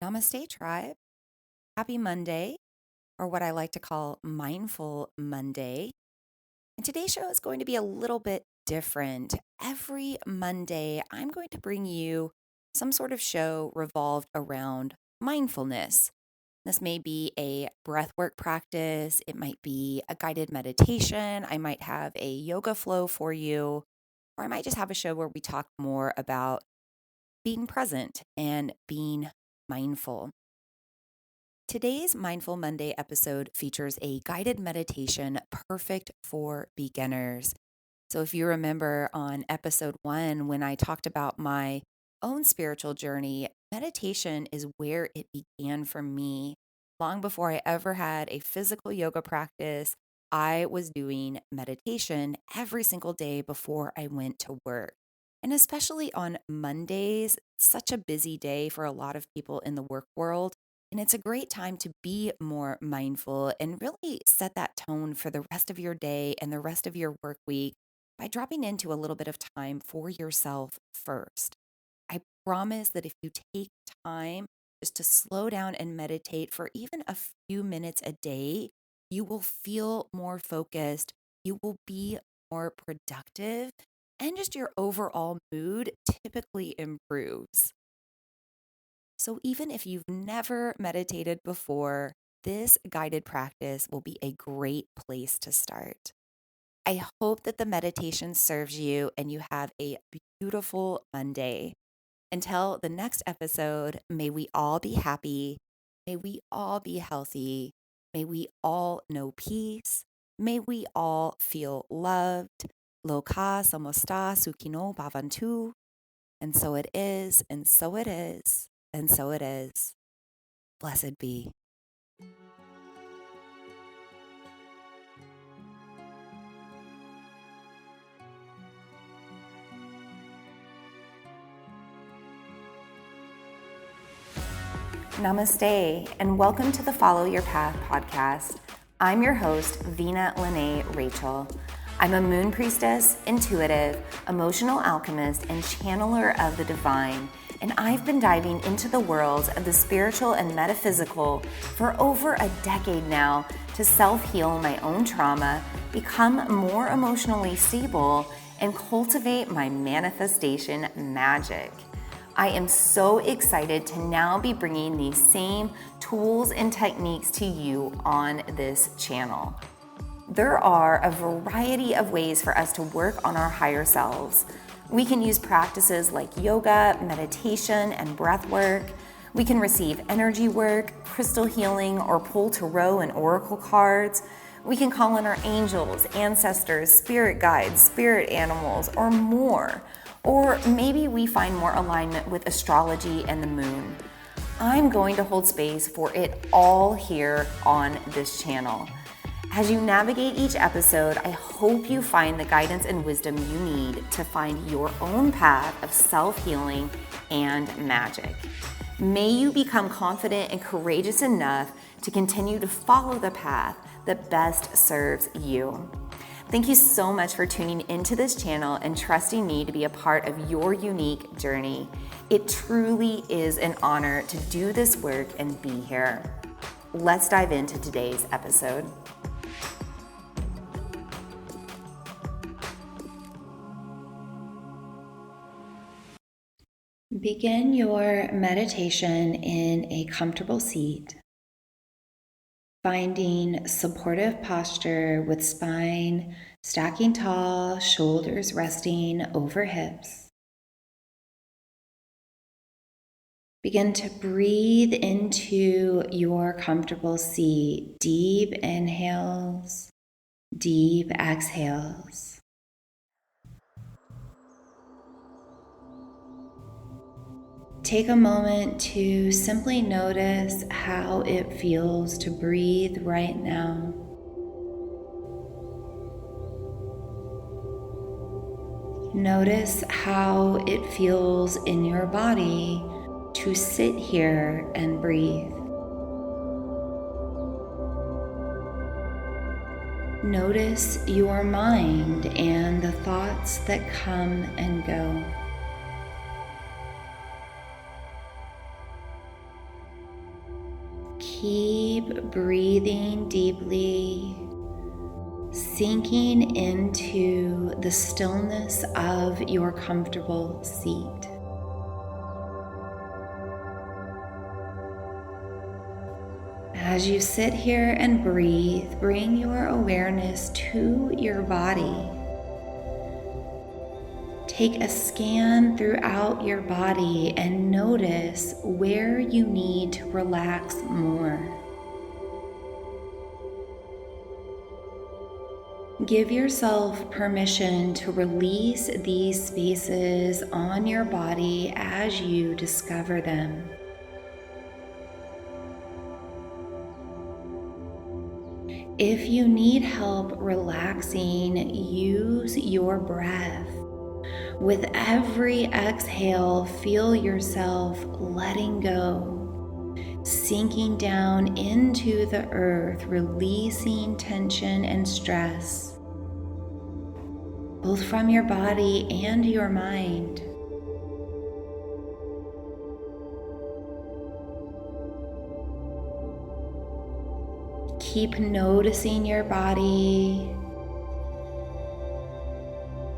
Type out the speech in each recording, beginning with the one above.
Namaste, tribe. Happy Monday, or what I like to call Mindful Monday. And today's show is going to be a little bit different. Every Monday, I'm going to bring you some sort of show revolved around mindfulness. This may be a breathwork practice, it might be a guided meditation, I might have a yoga flow for you, or I might just have a show where we talk more about being present and being mindful. Today's Mindful Monday episode features a guided meditation perfect for beginners. So, if you remember on episode 1, when I talked about my own spiritual journey, meditation is where it began for me. Long before I ever had a physical yoga practice, I was doing meditation every single day before I went to work. And especially on Mondays, such a busy day for a lot of people in the work world. And it's a great time to be more mindful and really set that tone for the rest of your day and the rest of your work week by dropping into a little bit of time for yourself first. I promise that if you take time just to slow down and meditate for even a few minutes a day, you will feel more focused, you will be more productive, and just your overall mood typically improves. So, even if you've never meditated before, this guided practice will be a great place to start. I hope that the meditation serves you and you have a beautiful Monday. Until the next episode, may we all be happy. May we all be healthy. May we all know peace. May we all feel loved. Loka samosta sukino bhavantu. And so it is, and so it is, and so it is. Blessed be. Namaste, and welcome to the Follow Your Path podcast. I'm your host, Vina Lene Rachel. I'm a moon priestess, intuitive, emotional alchemist, and channeler of the divine, and I've been diving into the worlds of the spiritual and metaphysical for over a decade now to self-heal my own trauma, become more emotionally stable, and cultivate my manifestation magic. I am so excited to now be bringing these same tools and techniques to you on this channel. There are a variety of ways for us to work on our higher selves. We can use practices like yoga, meditation, and breath work. We can receive energy work, crystal healing, or pull tarot and oracle cards. We can call on our angels, ancestors, spirit guides, spirit animals, or more. Or maybe we find more alignment with astrology and the moon. I'm going to hold space for it all here on this channel. As you navigate each episode, I hope you find the guidance and wisdom you need to find your own path of self-healing and magic. May you become confident and courageous enough to continue to follow the path that best serves you. Thank you so much for tuning into this channel and trusting me to be a part of your unique journey. It truly is an honor to do this work and be here. Let's dive into today's episode. Begin your meditation in a comfortable seat, finding supportive posture with spine stacking tall, shoulders resting over hips. Begin to breathe into your comfortable seat. Deep inhales, deep exhales. Take a moment to simply notice how it feels to breathe right now. Notice how it feels in your body to sit here and breathe. Notice your mind and the thoughts that come and go. Keep breathing deeply, sinking into the stillness of your comfortable seat. As you sit here and breathe, bring your awareness to your body. Take a scan throughout your body and notice where you need to relax more. Give yourself permission to release these spaces on your body as you discover them. If you need help relaxing, use your breath. With every exhale, feel yourself letting go, sinking down into the earth, releasing tension and stress, both from your body and your mind. Keep noticing your body.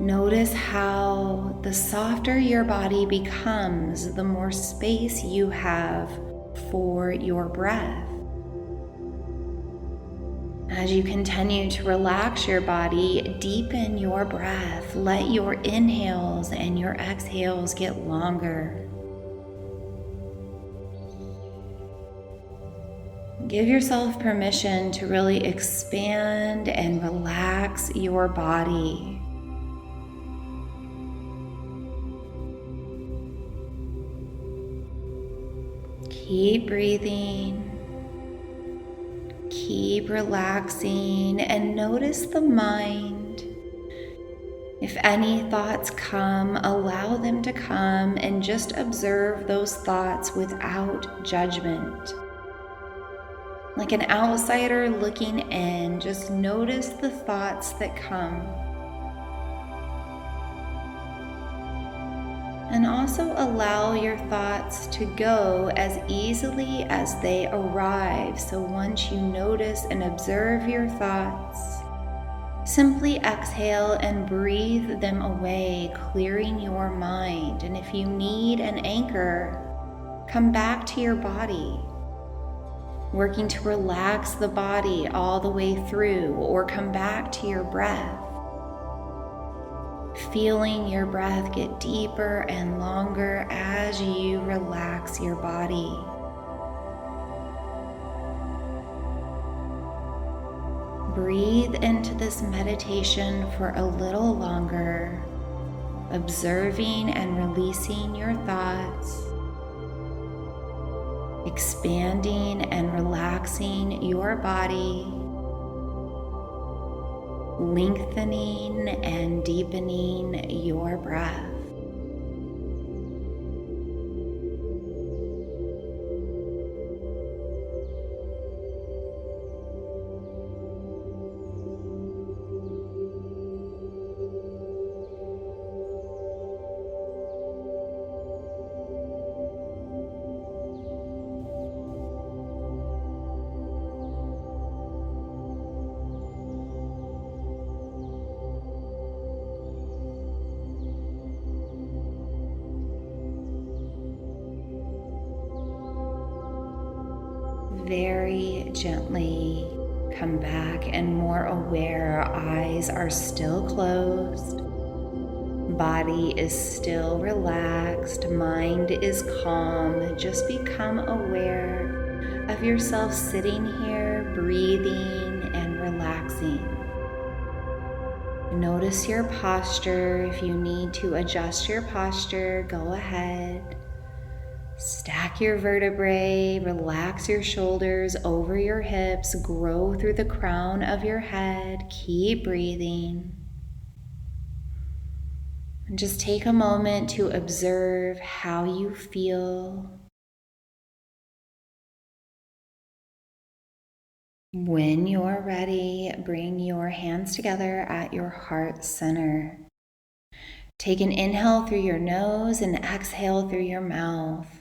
Notice how the softer your body becomes, the more space you have for your breath. As you continue to relax your body, deepen your breath. Let your inhales and your exhales get longer. Give yourself permission to really expand and relax your body. Keep breathing. Keep relaxing and notice the mind. If any thoughts come, allow them to come and just observe those thoughts without judgment. Like an outsider looking in, just notice the thoughts that come. And also allow your thoughts to go as easily as they arrive. So once you notice and observe your thoughts, simply exhale and breathe them away, clearing your mind. And if you need an anchor, come back to your body, working to relax the body all the way through, or come back to your breath. Feeling your breath get deeper and longer as you relax your body. Breathe into this meditation for a little longer, observing and releasing your thoughts, expanding and relaxing your body, lengthening and deepening your breath. Very gently come back and more aware. Eyes are still closed. Body is still relaxed. Mind is calm. Just become aware of yourself sitting here, breathing and relaxing. Notice your posture. If you need to adjust your posture, go ahead. Stack your vertebrae, relax your shoulders over your hips, grow through the crown of your head. Keep breathing. And just take a moment to observe how you feel. When you're ready, bring your hands together at your heart center. Take an inhale through your nose and exhale through your mouth.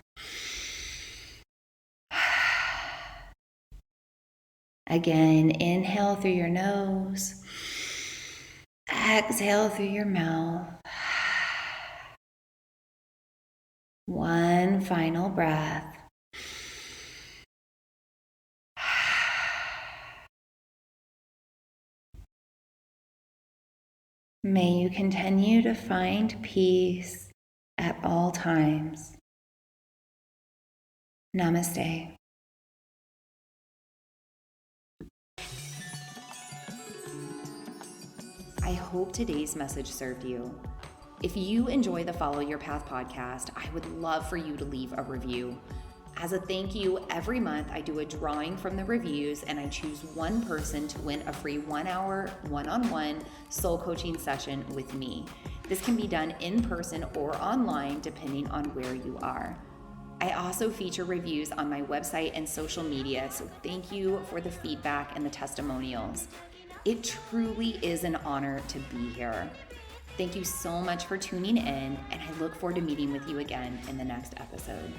Again, inhale through your nose. Exhale through your mouth. One final breath. May you continue to find peace at all times. Namaste. I hope today's message served you. If you enjoy the Follow Your Path podcast, I would love for you to leave a review. As a thank you, every month I do a drawing from the reviews and I choose one person to win a free 1-hour one-on-one soul coaching session with me. This can be done in person or online depending on where you are. I also feature reviews on my website and social media, so thank you for the feedback and the testimonials. It truly is an honor to be here. Thank you so much for tuning in, and I look forward to meeting with you again in the next episode.